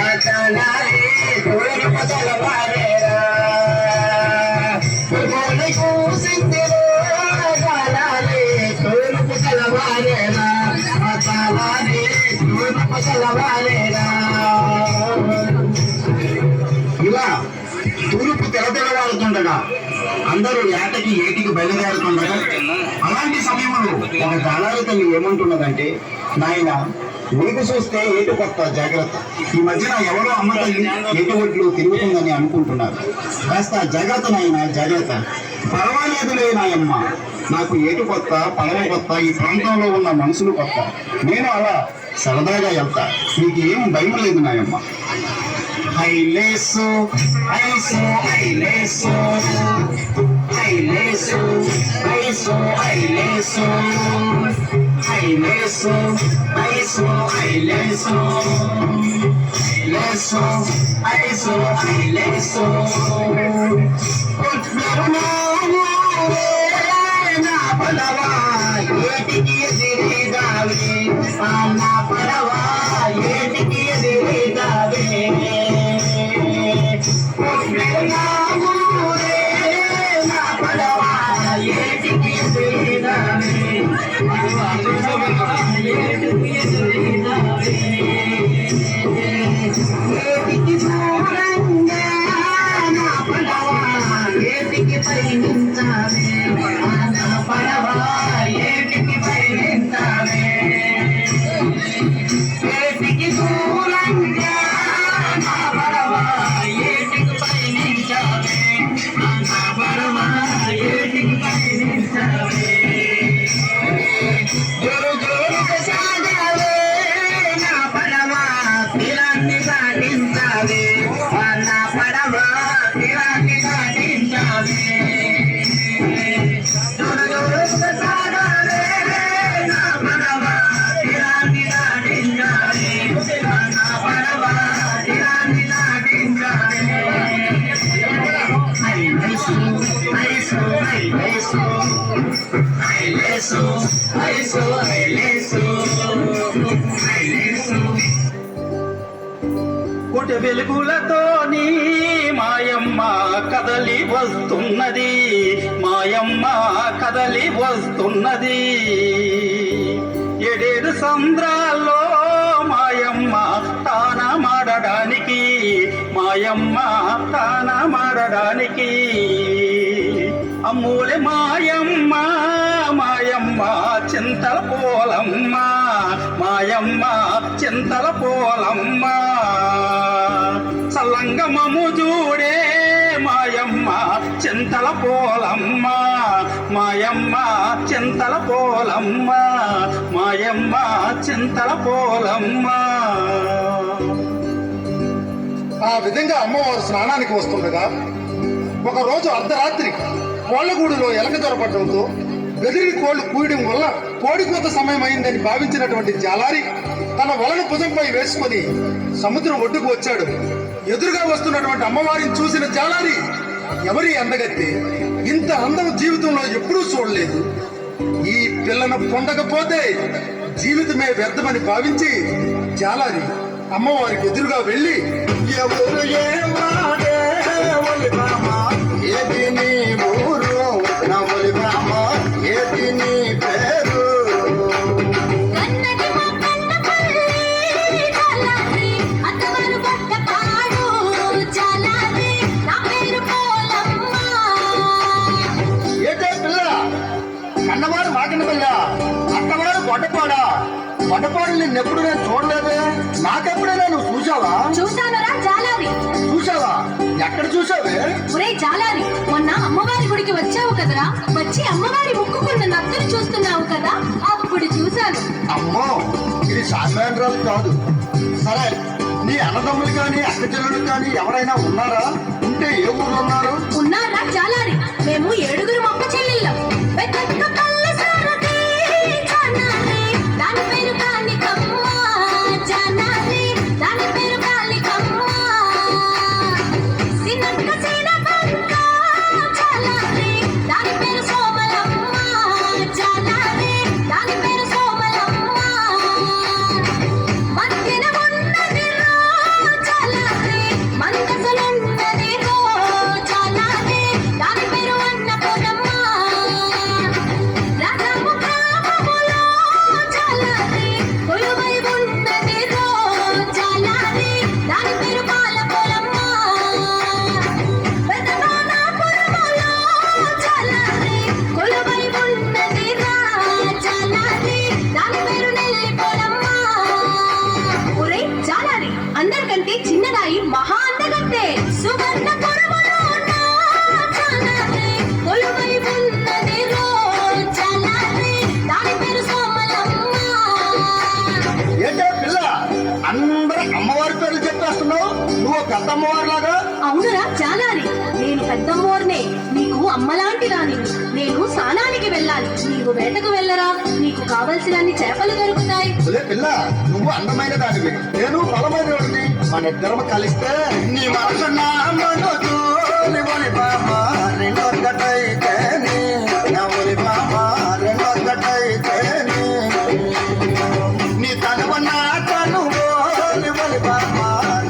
అతలారే తూర్పు తెలవారేరా కూసిందిరో అతలారే తూర్పు తెలవారేరా అతలారే తూర్పు తెలవారేరా. ఇలా తూర్పు తెలవారుతుండగా అందరూ ఏటికి బయలుదేరుతుండగా అలాంటి సమయంలో ఒక జాలారి తల్లి ఏమంటున్నదంటే, నాయన నీకు చూస్తే ఏటు కొత్త జాగ్రత్త, ఈ మధ్యన ఎవరో అమ్మ తల్లి ఏటు ఒట్లు తిరుగుతుందని అనుకుంటున్నారు, కాస్త జాగ్రత్త నాయన జాగ్రత్త. పర్వాలేదులే నాయమ్మ, నాకు ఏటు కొత్త పడవ కొత్త, ఈ ప్రాంతంలో ఉన్న మనుషులు కొత్త, నేను అలా సరదాగా వెళ్తా, నీకు ఏం భయం లేదు నాయమ్మ. ఐలేసు ఐసు ఐలేసు ఐలేసు ఐసు ఐలేసు ఐలేసు ఐసు ఐలేసు ఐలేసు ఐసు ఐలేసు. నా పడవా ఏటికి ఎదిరిగావి, నా పడవా ఏటికి ఎదిరిగావి. కోటి వెలుగులతోని మాయమ్మ కదలి వస్తున్నది, మాయమ్మ కదలి వస్తున్నది. ఏడేడు సంద్రాల్లో మాయమ్మ తానమాడడానికి, మాయమ్మ తానమాడడానికి. అమ్మూలే మాయమ్మ మాయమ్మ చింతల పోలమ్మ, మాయమ్మ చింతల పోలమ్మ. సల్లంగమము చూడే మాయమ్మ చింతల పోలమ్మ, మాయమ్మ చింతల పోలమ్మ, మాయమ్మ చింతల పోలమ్మ. ఆ విధంగా అమ్మవారు స్నానానికి వస్తుండగా ఒకరోజు అర్ధరాత్రి కోళ్లగూడులో ఎలక దొరపడంతో బెదిరి కోళ్లు కూయడం వల్ల కోడికోత సమయం అయిందని భావించినటువంటి జాలారి తన వలను భుజంపై వేసుకొని సముద్రం ఒడ్డుకు వచ్చాడు. ఎదురుగా వస్తున్నటువంటి అమ్మవారిని చూసిన జాలారి, ఎవరి అందగత్తి, ఇంత అందం జీవితంలో ఎప్పుడూ చూడలేదు, ఈ పిల్లను పొందకపోతే జీవితమే వ్యర్థమని భావించి జాలారి అమ్మవారికి ఎదురుగా వెళ్ళి, ఎవరు ఏది నీ ఊరు, నవలి బ్రహ్మ ఏది నీ పేరు, ఏదే పిల్ల కన్నవాడు మాటిన పిల్ల, అత్తవాడు గొడ్డపాడా, గొడ్డపాడు నిన్నెప్పుడు నేను చూడలేదే, నాకెప్పుడైనా నువ్వు చూసావా? చూశానురా జాలారి. చూసావా? ఎక్కడ చూసావే? ఒరే జాలారి, మొన్న అమ్మవారి గుడికి వచ్చావు కదరా, వచ్చి అమ్మవారి ముక్కుకున్న నక్కలు చూస్తున్నావు కదా, అప్పుడు చూశాను. అమ్మో, ఇది సామాన్యురాలు కాదు. సరే, నీ అన్నదమ్ములు కానీ అక్క చెల్లెలు కానీ ఎవరైనా ఉన్నారా? ఉంటే ఏ ఊర్లో ఉన్నారు? ఉన్నారా జాలారి, మేము 7 మొక్క చెల్లెళ్ళం. దాని పేరు కాళికమ్మ, జాలారి దాని పేరు కాళికమ్మ. సినక్క సినబంక జాలారి దాని పేరు సోమలమ్మ, జాలారి దాని పేరు సోమలమ్మ. మధ్యన ఉన్నది రాజా అందరికంటే చిన్నదాయి మహా అందగత్తే సువర్ణ పొరములో నా చాలారే, కొలువై ఉన్నది రో చాలారే, దాని పేరు సోమలమ్మ. ఏంటే పిల్ల అందరూ అమ్మవారి పేర్లు చెప్పేస్తున్నావు, నువ్వు పెద్ద అమ్మవారి లాగా. అవునురా చాలారి, నేను పెద్దమ్మోర్నే, నీకు అమ్మలాంటి రాని. నేను స్నానానికి వెళ్ళాలి, నీవు వేటకు వెళ్ళరా, నీకు కావలసినన్ని చేపలు దొరుకుతాయి. ఒలే పిల్ల, నువ్వు అందమైన దానివి, నేను బలమైన వాడిని. మన ఇద్దరం కలిస్తే నీ మనసు నా మనసు ఒలి బామ రెండొక్కటైతేనే, నా ఒలి బామ రెండొక్కటైతేనే, నీ తనువు నా తనువు ఒలి బామ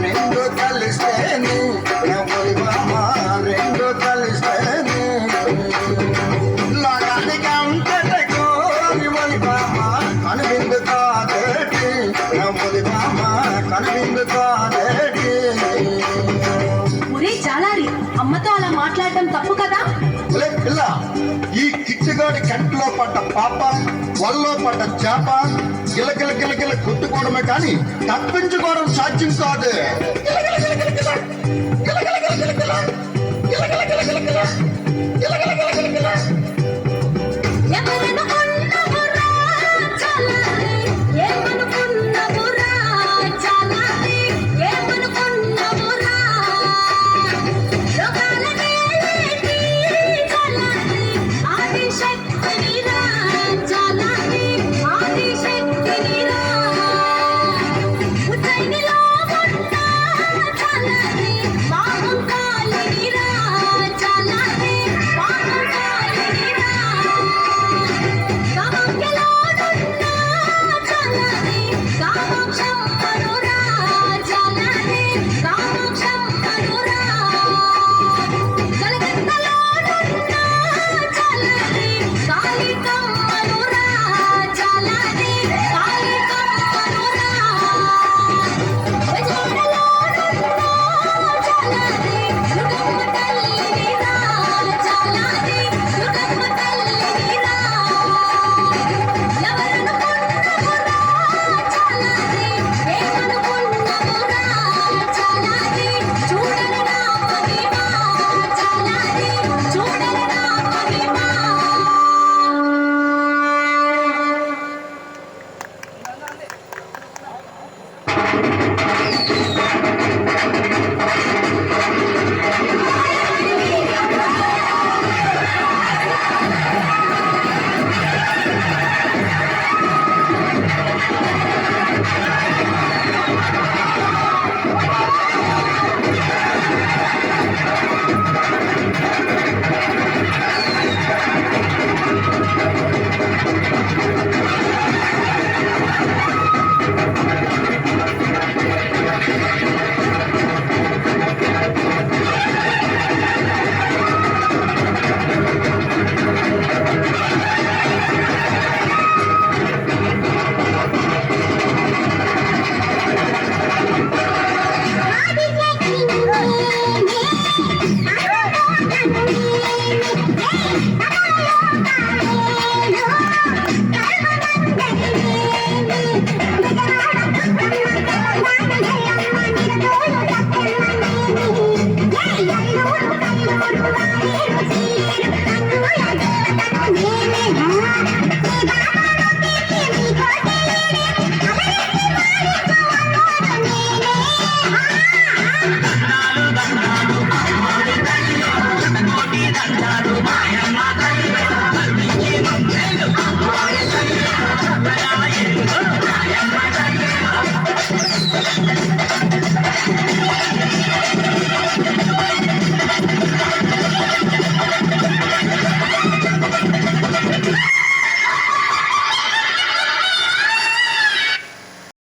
రెండు కలిస్తేనే, నా ఒలి బామ రెండు కలిస్తేనే, లోకానికి అంతటకు ఒలి బామ కనువిందు కాదేటి, నా ఒలి బామ కనువిందు కాదేటి. ఒరే చాలారి, అమ్మతో అలా మాట్లాడటం తప్పు కదా. ఒలే పిల్ల, ఈ కిట్టుగాడి కంటిలో పడ్డ పాప, వల్లో పడ్డ చేప గిలగిల గిలగిల కొట్టుకోవడమే కానీ తప్పించుకోవడం సాధ్యం కాదు.